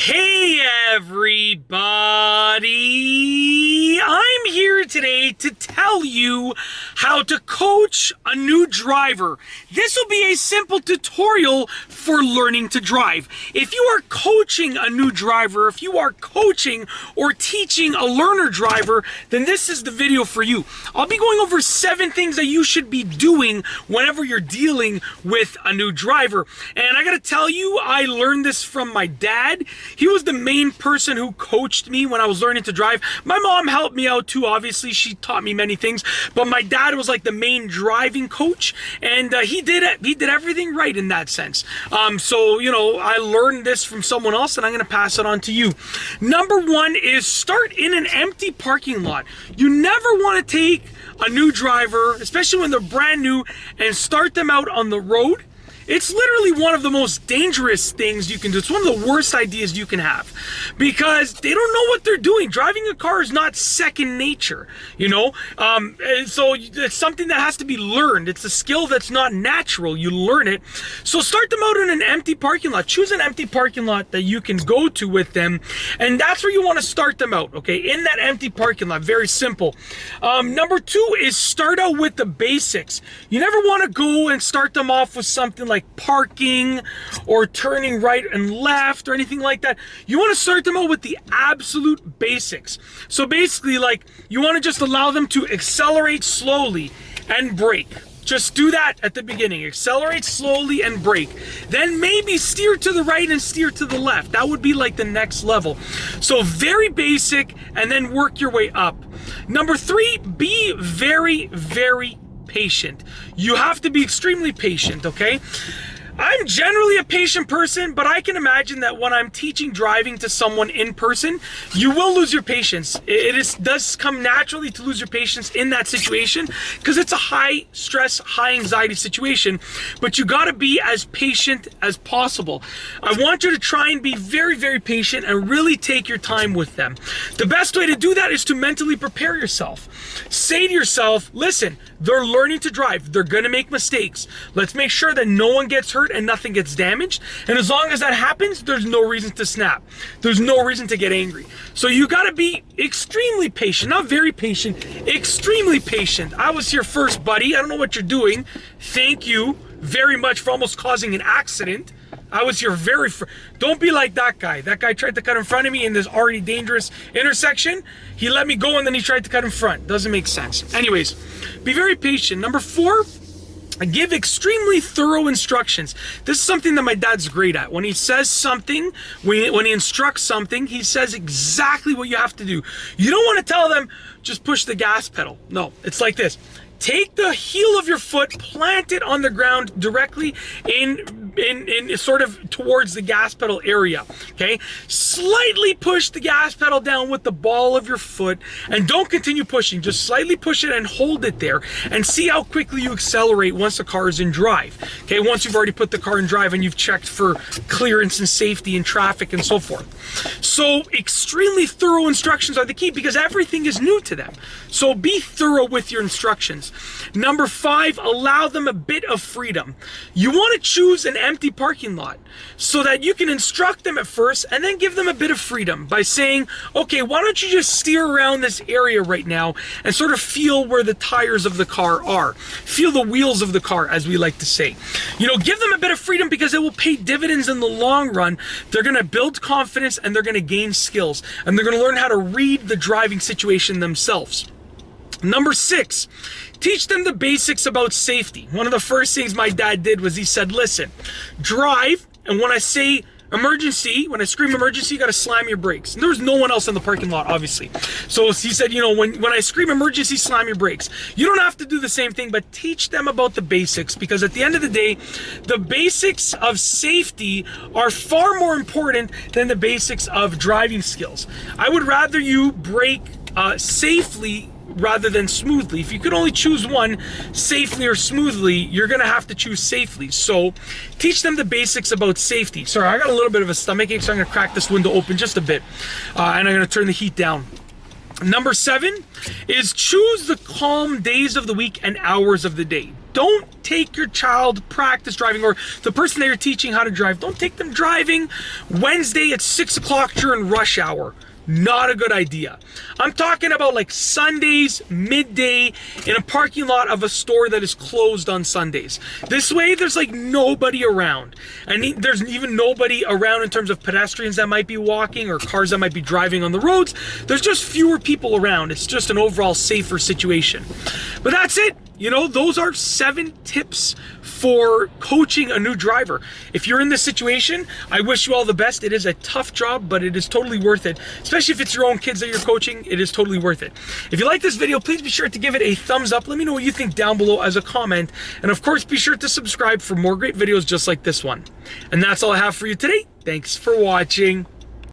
Hey everybody! I'm here today to tell you how to coach a new driver. This will be a simple tutorial for learning to drive. If you are coaching a new driver, if you are coaching or teaching a learner driver, then this is the video for you. I'll be going over 7 things that you should be doing whenever you're dealing with a new driver. And I gotta tell you, I learned this from my dad. He was the main person who coached me when I was learning to drive. My mom helped me out too, obviously. She taught me many things, but my dad was like the main driving coach, and he did everything right in that sense. So, you know, I learned this from someone else, and I'm going to pass it on to you. Number 1 is start in an empty parking lot. You never want to take a new driver, especially when they're brand new, and start them out on the road. It's literally one of the most dangerous things you can do. It's one of the worst ideas you can have because they don't know what they're doing. Driving a car is not second nature, you know? So it's something that has to be learned. It's a skill that's not natural. You learn it. So start them out in an empty parking lot. Choose an empty parking lot that you can go to with them, and that's where you want to start them out, okay? In that empty parking lot. Very simple. Number 2 is start out with the basics. You never want to go and start them off with something like parking or turning right and left or anything like that. You want to start them out with the absolute basics. So basically, like, you want to just allow them to accelerate slowly and brake. Just do that at the beginning. Accelerate slowly and brake. Then maybe steer to the right and steer to the left. That would be like the next level. So very basic, and then work your way up. Number 3, be very, very patient. You have to be extremely patient, okay? I'm generally a patient person, but I can imagine that when I'm teaching driving to someone in person, you will lose your patience. It does come naturally to lose your patience in that situation because it's a high stress, high anxiety situation, but you got to be as patient as possible. I want you to try and be very, very patient and really take your time with them. The best way to do that is to mentally prepare yourself. Say to yourself, listen, they're learning to drive. They're going to make mistakes. Let's make sure that no one gets hurt and nothing gets damaged. And as long as that happens, there's no reason to snap. There's no reason to get angry. So you got to be extremely patient, not very patient, extremely patient. I was here first, buddy. I don't know what you're doing. Thank you very much for almost causing an accident. I was here don't be like that guy. That guy tried to cut in front of me in this already dangerous intersection. He let me go and then he tried to cut in front. Doesn't make sense. Anyways, be very patient. Number 4, give extremely thorough instructions. This is something that my dad's great at. When he says something, when he instructs something, he says exactly what you have to do. You don't want to tell them, just push the gas pedal. No, it's like this. Take the heel of your foot, plant it on the ground directly in sort of towards the gas pedal area, okay? Slightly push the gas pedal down with the ball of your foot and don't continue pushing. Just slightly push it and hold it there and see how quickly you accelerate once the car is in drive, okay? Once you've already put the car in drive and you've checked for clearance and safety and traffic and so forth. So extremely thorough instructions are the key because everything is new to them. So be thorough with your instructions. Number 5, allow them a bit of freedom. You want to choose an empty parking lot so that you can instruct them at first and then give them a bit of freedom by saying, okay, why don't you just steer around this area right now and sort of feel where the tires of the car are. Feel the wheels of the car, as we like to say. You know, give them a bit of freedom because it will pay dividends in the long run. They're going to build confidence and they're going to gain skills and they're going to learn how to read the driving situation themselves. Number 6, teach them the basics about safety. One of the first things my dad did was he said, listen, drive, and when I say emergency, when I scream emergency, you got to slam your brakes. And there was no one else in the parking lot, obviously. So he said, you know, when I scream emergency, slam your brakes. You don't have to do the same thing, but teach them about the basics because at the end of the day, the basics of safety are far more important than the basics of driving skills. I would rather you brake safely rather than smoothly. If you could only choose one, safely or smoothly, you're gonna have to choose safely. So teach them the basics about safety. Sorry, I got a little bit of a stomachache, so I'm gonna crack this window open just a bit, and I'm gonna turn the heat down. Number 7 is choose the calm days of the week and hours of the day. don't take your child practice driving, or the person that you're teaching how to drive, don't take them driving Wednesday at 6 o'clock during rush hour. Not a good idea. I'm talking about like Sundays, midday, in a parking lot of a store that is closed on Sundays. This way, there's like nobody around. And there's even nobody around in terms of pedestrians that might be walking or cars that might be driving on the roads. There's just fewer people around. It's just an overall safer situation. But that's it. You know, those are 7 tips for coaching a new driver. If you're in this situation, I wish you all the best. It is a tough job, but it is totally worth it. Especially if it's your own kids that you're coaching, it is totally worth it. If you like this video, please be sure to give it a thumbs up. Let me know what you think down below as a comment. And of course, be sure to subscribe for more great videos just like this one. And that's all I have for you today. Thanks for watching.